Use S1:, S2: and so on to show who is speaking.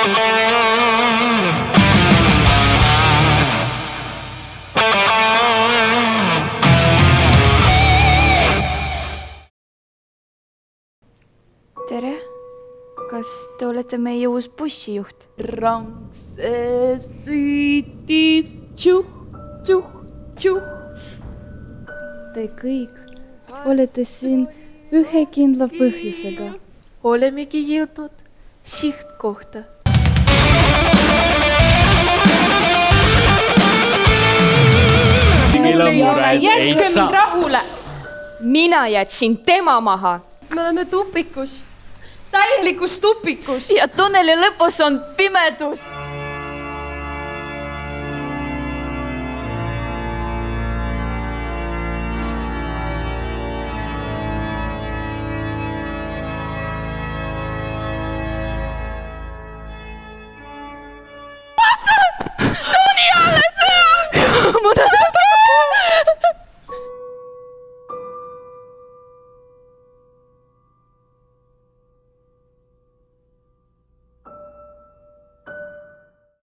S1: Tere, kas te olete meie uus bussijuht?
S2: Rangse sõitis tšuh, tšuh, tšuh.
S3: Te kõik olete siin ühe kindla põhjusega.
S2: Olemegi jõudnud sihtkohta.
S4: Jätke mind rahule!
S1: Mina jätsin tema maha.
S2: Me oleme tupikus, täielikus tupikus.
S1: Ja tunneli lõpus on pimedus.